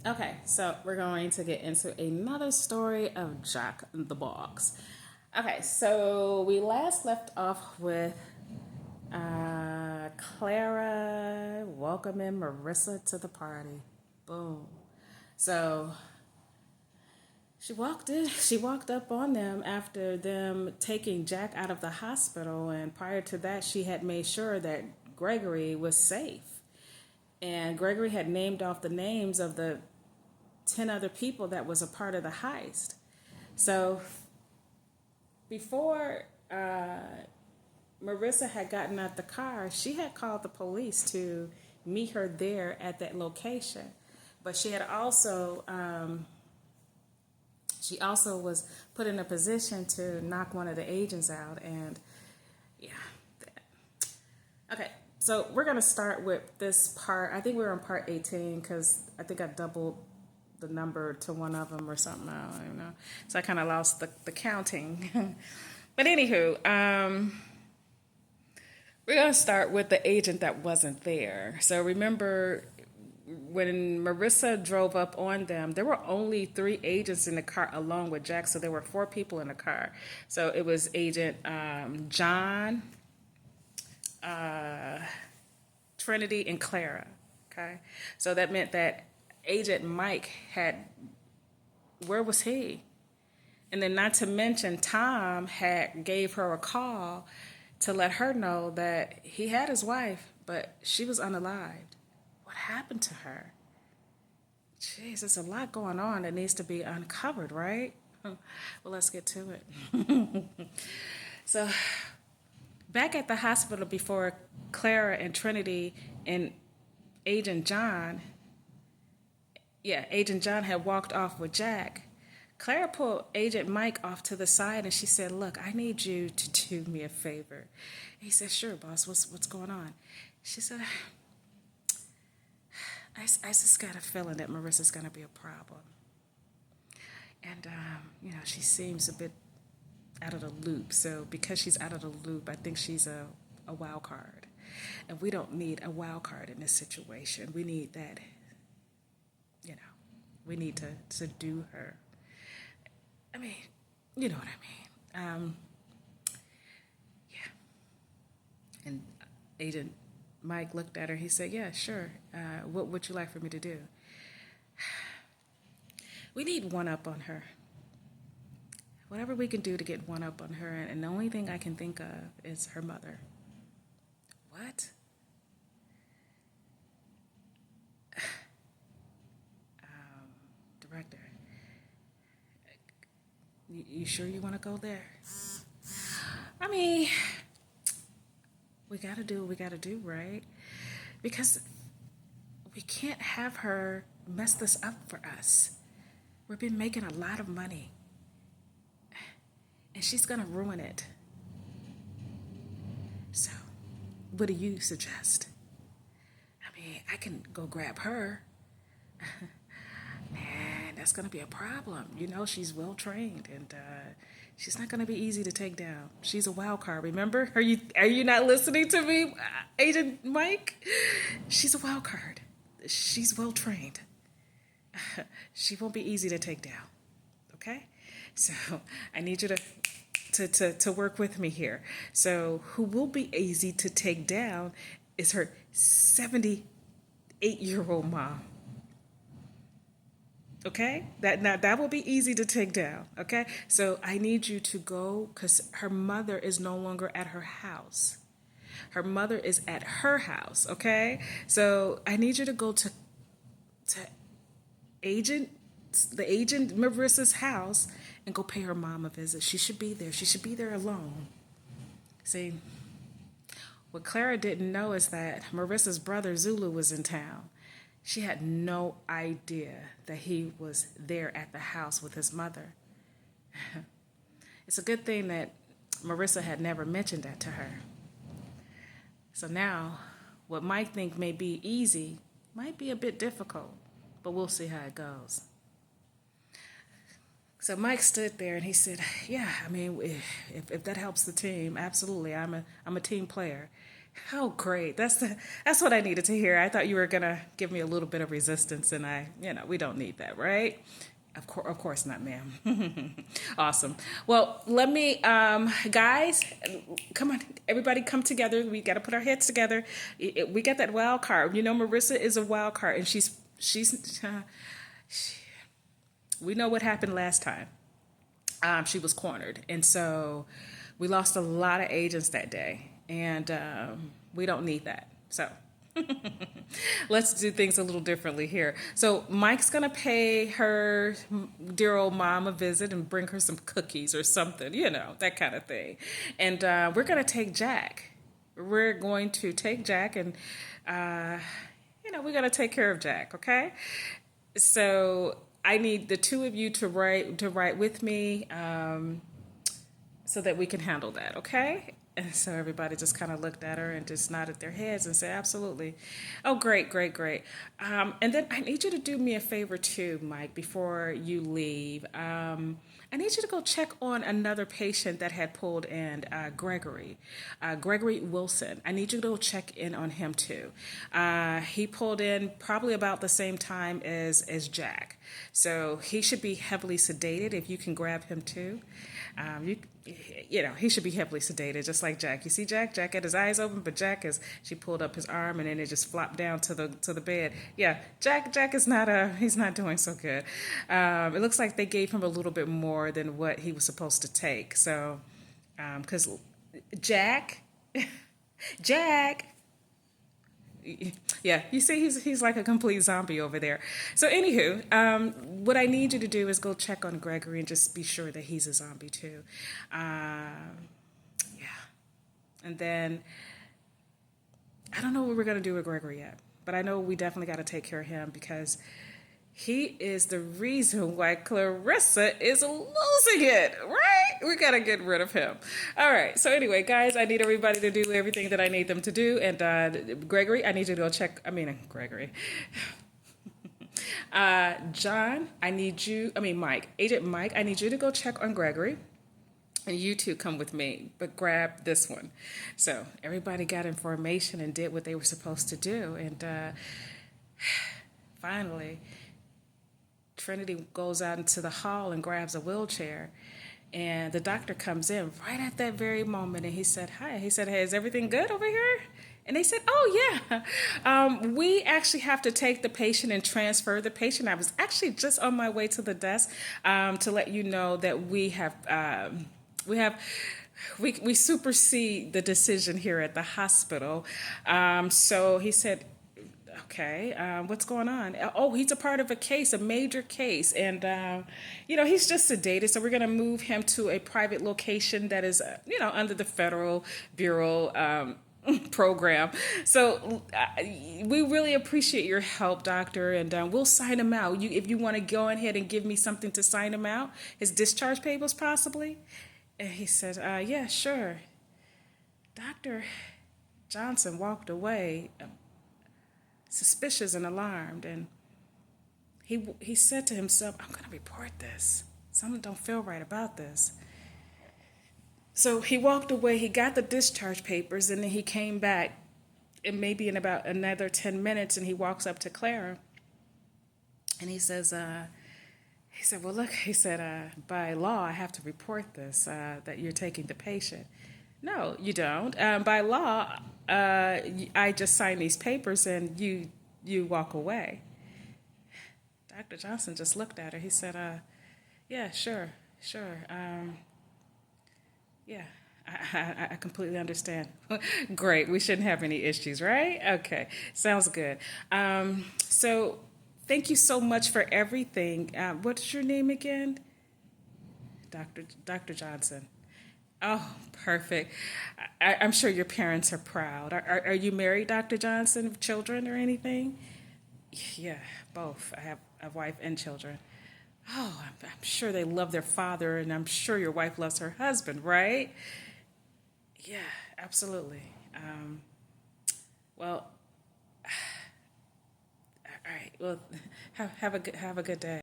Okay, so we're going to get into another story of Jack in the Box. Okay, so we last left off with Clara welcoming Marissa to the party. Boom. So she walked up on them after them taking Jack out of the hospital, and prior to that, she had made sure that Gregory was safe. And Gregory had named off the names of the 10 other people that was a part of the heist. So before Marissa had gotten out the car, she had called the police to meet her there at that location. But she also was put in a position to knock one of the agents out. And yeah. Okay, so we're going to start with this part. I think we're on part 18 because I think I doubled the number to one of them or something. I don't even know. So I kind of lost the counting. But anywho, we're going to start with the agent that wasn't there. So remember when Marissa drove up on them, there were only 3 agents in the car along with Jack. So there were 4 people in the car. So it was Agent John, Trinity, and Clara. Okay. So that meant that Agent Mike had, where was he? And then not to mention Tom had gave her a call to let her know that he had his wife, but she was unalived. What happened to her? Jeez, there's a lot going on that needs to be uncovered, right? Well, let's get to it. So, back at the hospital before Clara and Trinity and Agent John, Agent John had walked off with Jack. Clara pulled Agent Mike off to the side and she said, "Look, I need you to do me a favor." And he said, "Sure, boss. What's going on?" She said, I just got a feeling that Marissa's going to be a problem. And, she seems a bit out of the loop. So because she's out of the loop, I think she's a wild card. And we don't need a wild card in this situation. We need that, we need to subdue her. I mean, you know what I mean. Yeah. And Agent Mike looked at her. He said, "Yeah, sure. What would you like for me to do?" We need one up on her. Whatever we can do to get one up on her. And the only thing I can think of is her mother. What? Director, you sure you want to go there? I mean, we got to do what we got to do, right? Because we can't have her mess this up for us. We've been making a lot of money. And she's going to ruin it. So, what do you suggest? I mean, I can go grab her. Man, that's going to be a problem. She's well trained and she's not going to be easy to take down. She's a wild card, remember? Are you not listening to me, Agent Mike? She's a wild card. She's well trained. She won't be easy to take down. Okay? So, I need you to work with me here. So, who will be easy to take down is her 78-year-old mom. Okay? That will be easy to take down. Okay? So I need you to go because her mother is no longer at her house. Her mother is at her house. Okay? So I need you to go to agent the agent Marissa's house and go pay her mom a visit. She should be there. She should be there alone. See, what Clara didn't know is that Marissa's brother Zulu was in town. She had no idea that he was there at the house with his mother. It's a good thing that Marissa had never mentioned that to her. So now, what Mike think may be easy might be a bit difficult, but we'll see how it goes. So Mike stood there and he said, "Yeah, I mean, if that helps the team, absolutely. I'm a team player." Oh, great. That's what I needed to hear. I thought you were gonna give me a little bit of resistance, and we don't need that, right? Of course not, ma'am. Awesome. Well, let me, guys, come on, everybody, come together. We got to put our heads together. We got that wild card. You know, Marissa is a wild card, and we know what happened last time. She was cornered, and so we lost a lot of agents that day, and we don't need that. So let's do things a little differently here. So Mike's gonna pay her dear old mom a visit and bring her some cookies or something, that kind of thing. And we're gonna take Jack. We're going to take Jack, and we're gonna take care of Jack. Okay. So I need the two of you to write with me, so that we can handle that. Okay. And so everybody just kind of looked at her and just nodded their heads and said, absolutely. Oh, great, great, great. And then I need you to do me a favor too, Mike, before you leave. I need you to go check on another patient that had pulled in, Gregory Wilson. I need you to go check in on him too. He pulled in probably about the same time as Jack. So he should be heavily sedated if you can grab him too. He should be heavily sedated, just like Jack. You see Jack? Jack had his eyes open, but she pulled up his arm and then it just flopped down to the bed. Yeah, Jack is he's not doing so good. It looks like they gave him a little bit more than what he was supposed to take. So, because Jack, Jack, yeah, you see, he's like a complete zombie over there. So, anywho, what I need you to do is go check on Gregory and just be sure that he's a zombie too. Yeah, and then I don't know what we're gonna do with Gregory yet, but I know we definitely got to take care of him because he is the reason why Clarissa is losing it, right? We got to get rid of him. All right. So anyway, guys, I need everybody to do everything that I need them to do. And Gregory, I need you to go check. Gregory. John, Mike. Agent Mike, I need you to go check on Gregory. And you two come with me, but grab this one. So everybody got information and did what they were supposed to do. And finally, Trinity goes out into the hall and grabs a wheelchair. And the doctor comes in right at that very moment. And he said, hi. He said, hey, is everything good over here? And they said, oh, yeah. We actually have to take the patient and transfer the patient. I was actually just on my way to the desk to let you know that we supersede the decision here at the hospital. So he said, okay, what's going on? Oh, he's a part of a major case. And, he's just sedated. So we're going to move him to a private location that is, under the Federal Bureau program. So we really appreciate your help, doctor. And we'll sign him out. If you want to go ahead and give me something to sign him out, his discharge papers possibly. And he said, yeah, sure. Dr. Johnson walked away suspicious and alarmed, and he said to himself, I'm going to report this. Something don't feel right about this. So he walked away, he got the discharge papers, and then he came back, and maybe in about another 10 minutes, and he walks up to Clara, and he says, well, look, he said, by law, I have to report this, that you're taking the patient. No, you don't. By law, I just sign these papers and you walk away. Dr. Johnson just looked at her. He said, yeah, sure. Yeah, I completely understand. Great. We shouldn't have any issues, right? Okay. Sounds good. So thank you so much for everything. What's your name again? Dr. Johnson. Oh, perfect. I'm sure your parents are proud. Are you married, Dr. Johnson, with children or anything? Yeah, both. I have a wife and children. Oh, I'm sure they love their father, and I'm sure your wife loves her husband, right? Yeah, absolutely. Well, all right. Well, have a good day.